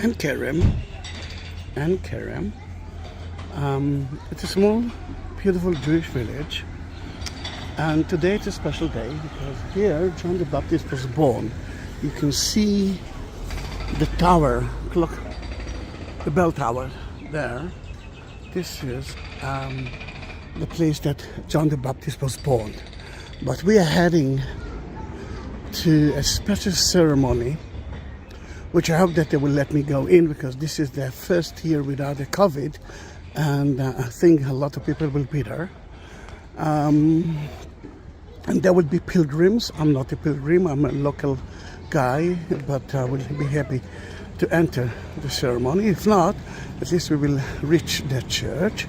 Ein Karem. Ein Karem. It's a small, beautiful Jewish village, and today it's a special day because here John the Baptist was born. You can see the tower, clock, the bell tower there. This is the place that John the Baptist was born. But we are heading to a special ceremony, which I hope that they will let me go in because this is their first year without the COVID, and I think a lot of people will be there. And there will be pilgrims. I'm not a pilgrim, I'm a local guy, but I will be happy to enter the ceremony. If not, at least we will reach the church.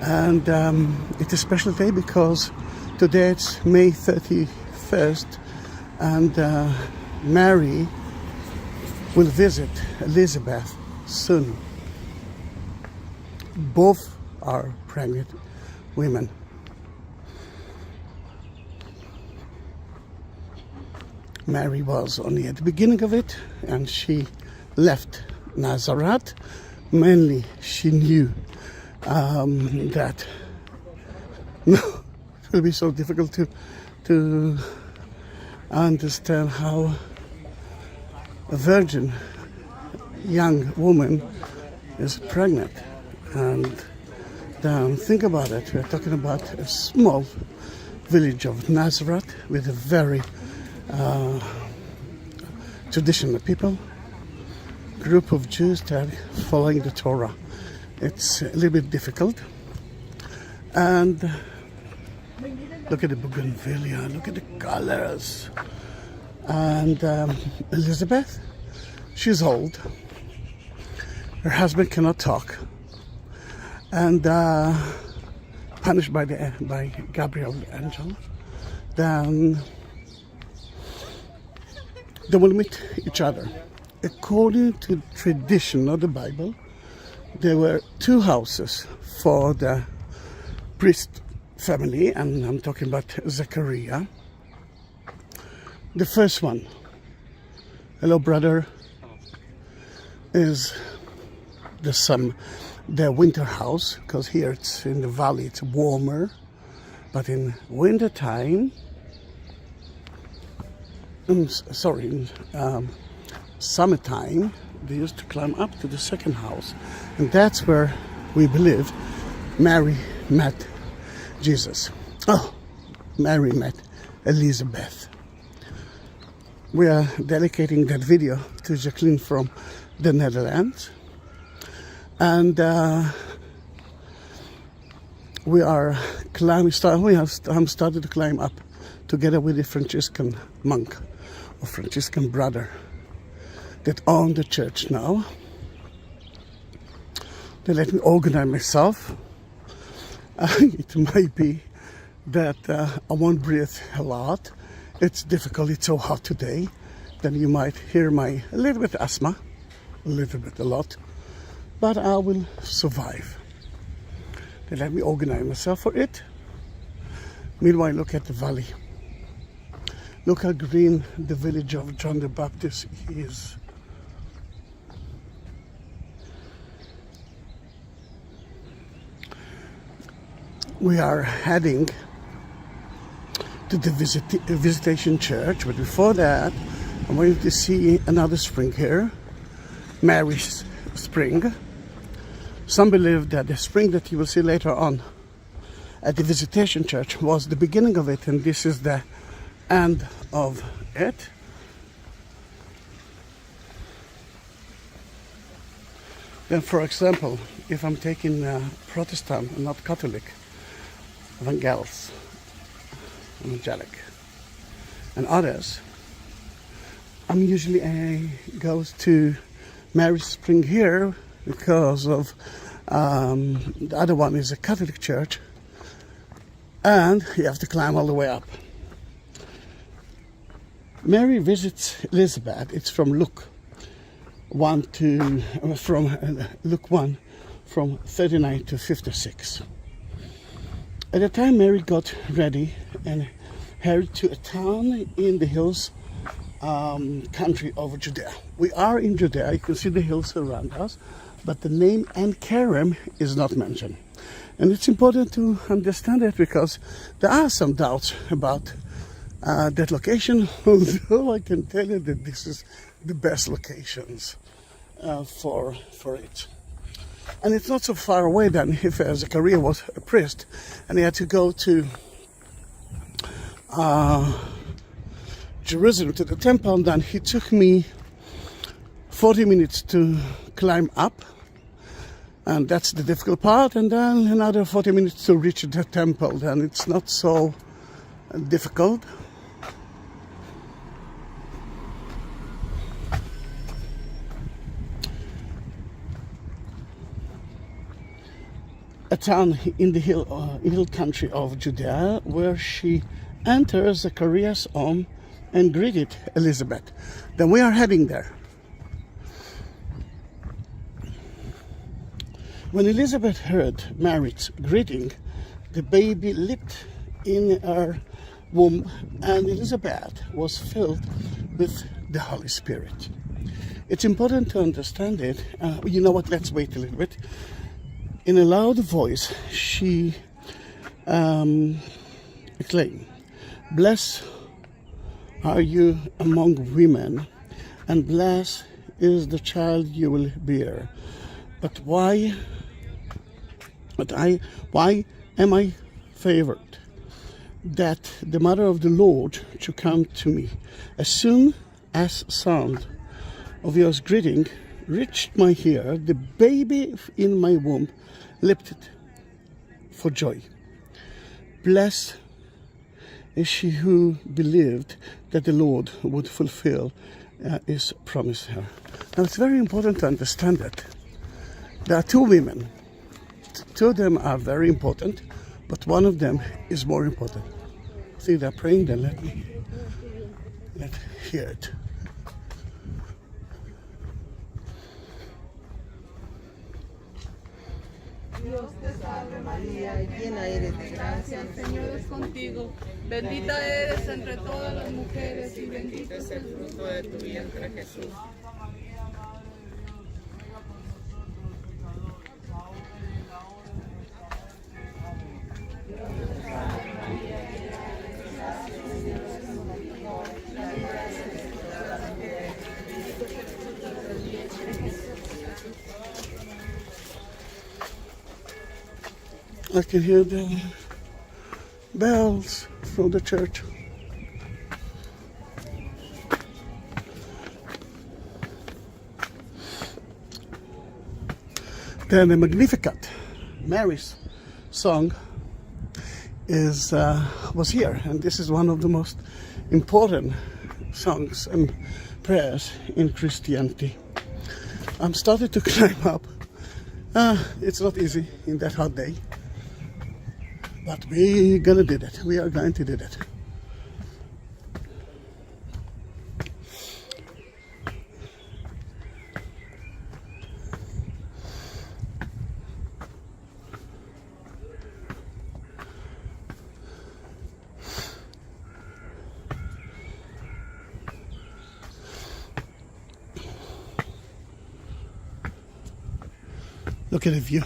And it's a special day because today it's May 31st, and Mary will visit Elizabeth soon. Both are pregnant women. Mary was only at the beginning of it, and she left Nazareth. Mainly she knew that no, it will be so difficult to understand how a virgin young woman is pregnant. And think about it, we're talking about a small village of Nazareth with a very traditional people, group of Jews that are following the Torah. It's a little bit difficult. And look at the bougainvillea, look at the colors. And Elizabeth, she's old. Her husband cannot talk. And punished by Gabriel the angel. Then they will meet each other. According to tradition of the Bible, there were two houses for the priest family, and I'm talking about Zachary. The first one, hello brother, is the winter house, because here it's in the valley, it's warmer, but in winter time, in summertime, they used to climb up to the second house, and that's where we believe Mary met Jesus. Oh, Mary met Elizabeth. We are dedicating that video to Jacqueline from the Netherlands, and we are climbing. I'm started to climb up together with the Franciscan monk or Franciscan brother that own the church now. They let me organize myself. It might be that I won't breathe a lot. It's difficult, it's so hot today. Then you might hear a little bit asthma, a lot. But I will survive. They let me organize myself for it. Meanwhile, look at the valley. Look how green the village of John the Baptist is. We are heading to the Visitation Church, but before that, I'm going to see another spring here, Mary's spring. Some believe that the spring that you will see later on at the Visitation Church was the beginning of it, and this is the end of it. Then, for example, if I'm taking Protestant and not Catholic, evangelic, and others, I'm usually goes to Mary's Spring here because of the other one is a Catholic church, and you have to climb all the way up. Mary visits Elizabeth. It's from Luke 1 from 39 to 56. At the time Mary got ready and headed to a town in the hills country of Judea. We are in Judea, you can see the hills around us, but the name Ein Karem is not mentioned. And it's important to understand it because there are some doubts about that location, although I can tell you that this is the best locations for it. And it's not so far away than if Zachary was a priest and he had to go to Jerusalem to the temple, then he took me 40 minutes to climb up, and that's the difficult part, and then another 40 minutes to reach the temple. Then it's not so difficult. A town in the hill country of Judea, where she enters Zacharias' home and greeted Elizabeth. Then we are heading there. When Elizabeth heard Mary's greeting, the baby leaped in her womb, and Elizabeth was filled with the Holy Spirit. It's important to understand it. You know what? Let's wait a little bit. In a loud voice, she exclaimed, "Blessed are you among women, and blessed is the child you will bear. But why am I favored that the mother of the Lord should come to me? As soon as sound of your greeting reached my ear, the baby in my womb leaped for joy. Blessed is she who believed that the Lord would fulfill his promise her." Now it's very important to understand that there are two women. Two of them are very important, but one of them is more important. See, they're praying, then let's hear it. Dios te salve María, llena eres de gracia, el Señor es contigo. Bendita eres entre todas las mujeres y bendito es el fruto de tu vientre, Jesús. I can hear the bells from the church. Then the Magnificat, Mary's song, was here, and this is one of the most important songs and prayers in Christianity. I'm starting to climb up. It's not easy in that hot day, but we're gonna do it. We are going to do it. Look at the view.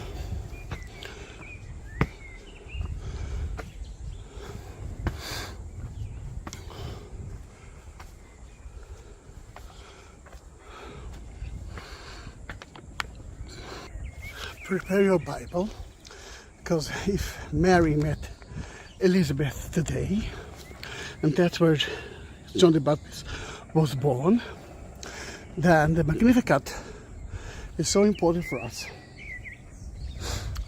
Prepare your Bible, because if Mary met Elizabeth today, and that's where John the Baptist was born, then the Magnificat is so important for us.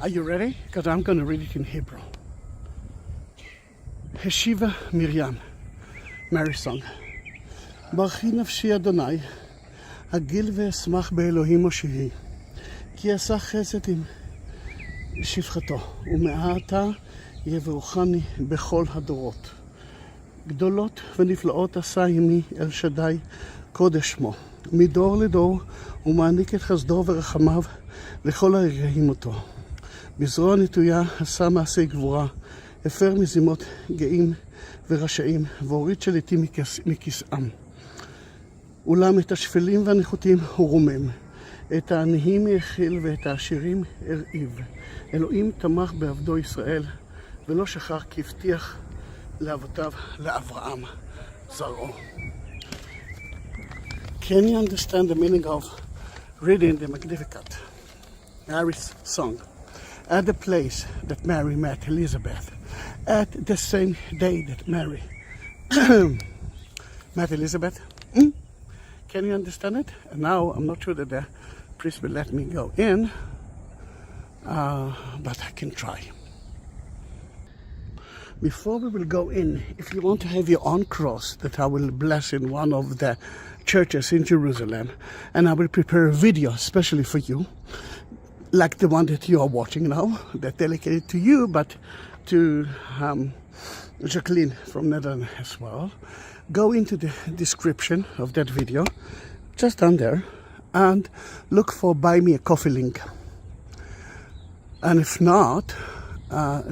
Are you ready? Because I'm going to read it in Hebrew. Heshiva Miriam, Mary's song. ברכי נפשי אדוני, אגיל ואשמח באלוהים מושיעי, כי עשה חסד עם שפחתו, ומעתה יברכני בכל הדורות. גדולות ונפלאות עשה עמי אל שדי קודש שמו, מדור לדור, ומעניק את חסדו ורחמיו לכל הרגעים אותו. בזרוע נטויה עשה מעשי גבורה, הפר מזימות גאים ורשעים, והוריד שליטים מכיסאם. אולם את השפלים והנחותים הוא רומם. את העניים האכיל ואת העשירים הרעיב. אלוהים תמך בעבדו ישראל, ולא שכח כי הבטיח לאבותיו, לאברהם זרעו. Can you understand the meaning of reading the Magnificat, Mary's song, at the place that Mary met Elizabeth, at the same day that Mary met Elizabeth? Can you understand it? And now I'm not sure that the priest will let me go in, but I can try. Before we will go in, if you want to have your own cross that I will bless in one of the churches in Jerusalem, and I will prepare a video especially for you, like the one that you are watching now, that dedicated to you, but to Jacqueline from Netherlands as well. Go into the description of that video, just down there, and look for Buy Me a Coffee link. And if not,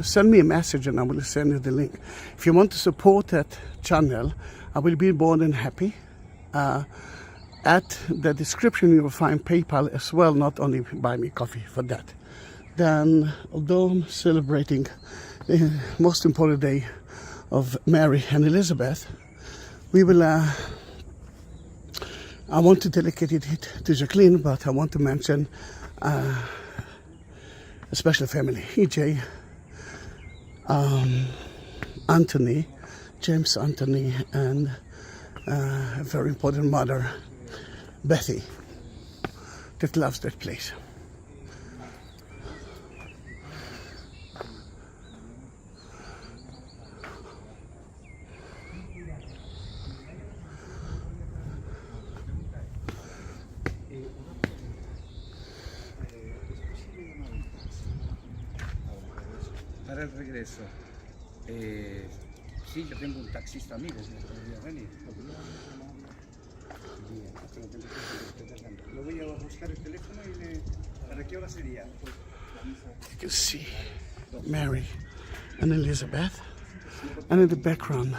send me a message and I will send you the link. If you want to support that channel, I will be more than happy. At the description you will find PayPal as well, not only Buy Me Coffee for that. Then, although I'm celebrating the most important day of Mary and Elizabeth, we will, I want to dedicate it to Jacqueline, but I want to mention a special family, EJ, Anthony, James Anthony, and a very important mother, Bethy, that loves that place. Para el regreso, sí, yo tengo un taxista amigo que podría venir. Lo voy a buscar el teléfono y ¿para qué hora sería? You can see Mary and Elizabeth, and in the background,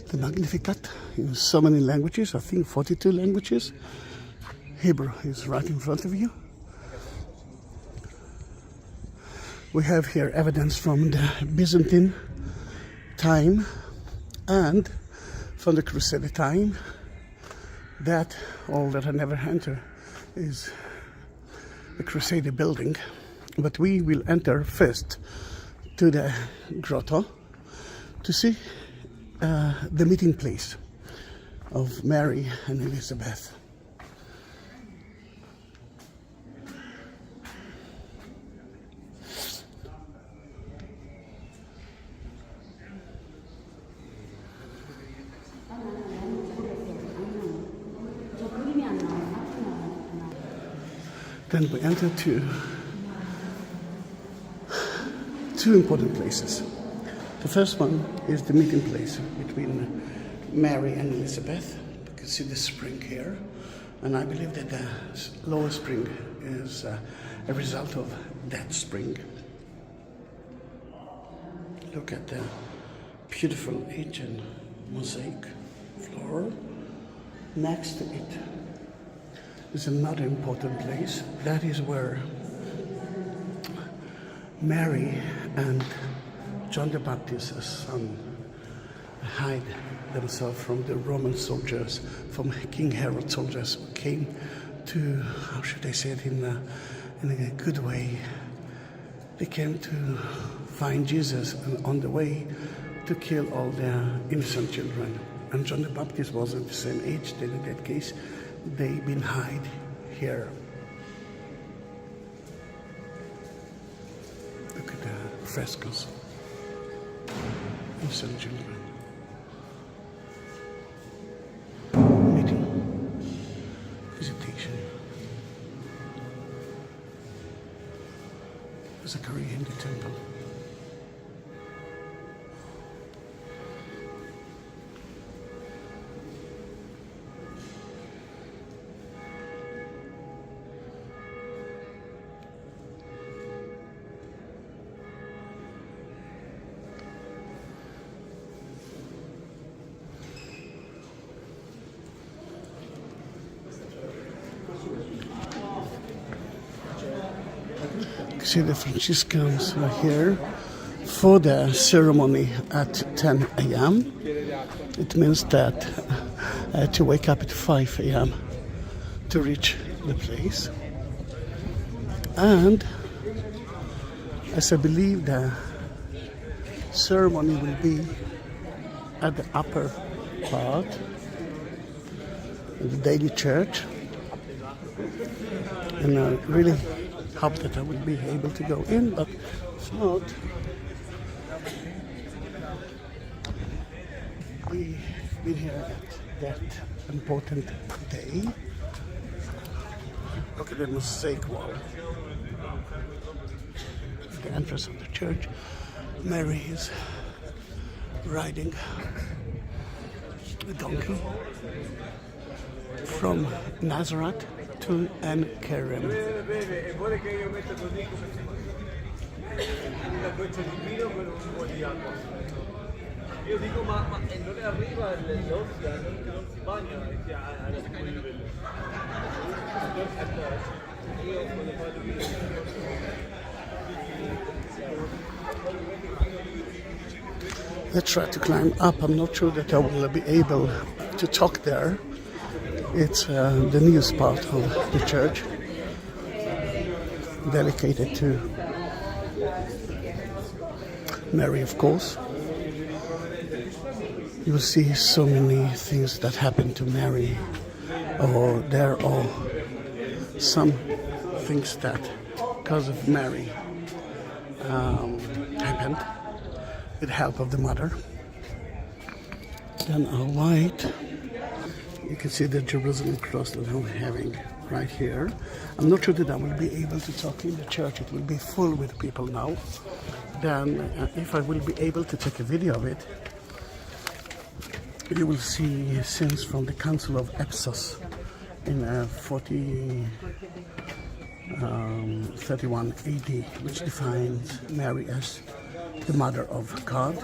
the Magnificat in so many languages, I think 42 languages. Hebrew is right in front of you. We have here evidence from the Byzantine time and from the Crusader time that all that I never enter is the Crusader building. But we will enter first to the Grotto to see the meeting place of Mary and Elizabeth. Then we enter to two important places. The first one is the meeting place between Mary and Elizabeth. You can see the spring here, and I believe that the lower spring is a result of that spring. Look at the beautiful ancient mosaic floor. Next to it is another important place. That is where Mary and John the Baptist's son hide themselves from the Roman soldiers, from King Herod's soldiers who came to, how should I say it in a good way, they came to find Jesus and on the way to kill all their innocent children. And John the Baptist was at the same age, then in that case, they been hide here. Look at the frescoes. Innocent children. Meeting. Visitation. Zachary in the temple. can see the Franciscans are here for the ceremony at 10 a.m. It means that I had to wake up at 5 a.m. to reach the place. And as I believe the ceremony will be at the upper part of the daily church, and I really hope that I will be able to go in, but if not, we've been here at that important day. Look at the mosaic wall. The entrance of the church. Mary is riding a donkey from Nazareth to Ein Karem. Io dico ma non è arriva l'Ossia, non si bagna alla Let's try to climb up. I'm not sure that I will be able to talk there. It's the newest part of the church, dedicated to Mary, of course. You will see so many things that happened to Mary, or there are some things that, because of Mary, happened with the help of the mother. Then on right, you can see the Jerusalem cross that I'm having right here. I'm not sure that I will be able to talk in the church. It will be full with people now. Then if I will be able to take a video of it, you will see scenes from the Council of Ephesus in 31 AD, which defines Mary as the Mother of God.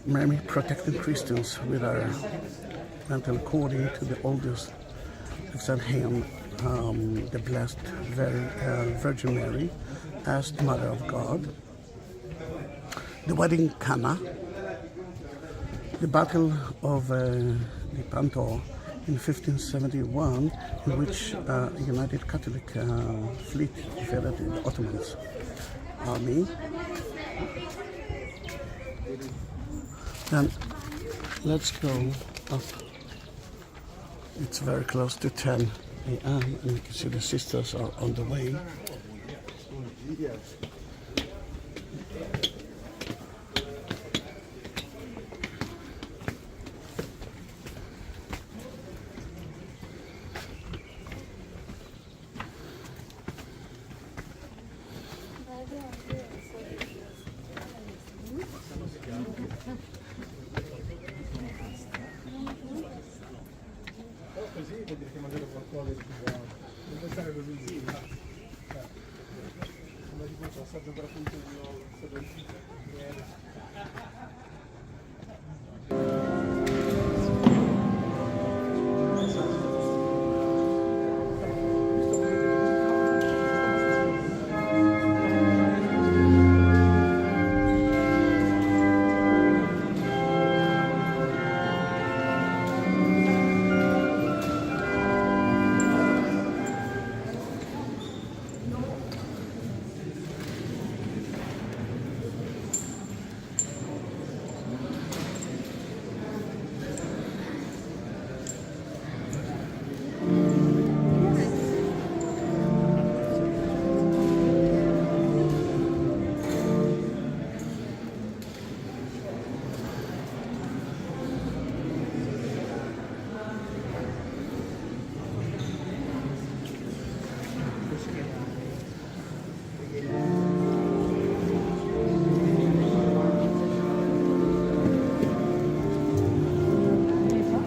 Mary protected Christians with her mantle according to the oldest of him, the Blessed Virgin Mary, as the Mother of God. The wedding Cana, the Battle of Lepanto in 1571, in which a United Catholic fleet defeated the Ottomans army. Then let's go up. It's very close to 10 a.m. and you can see the sisters are on the way.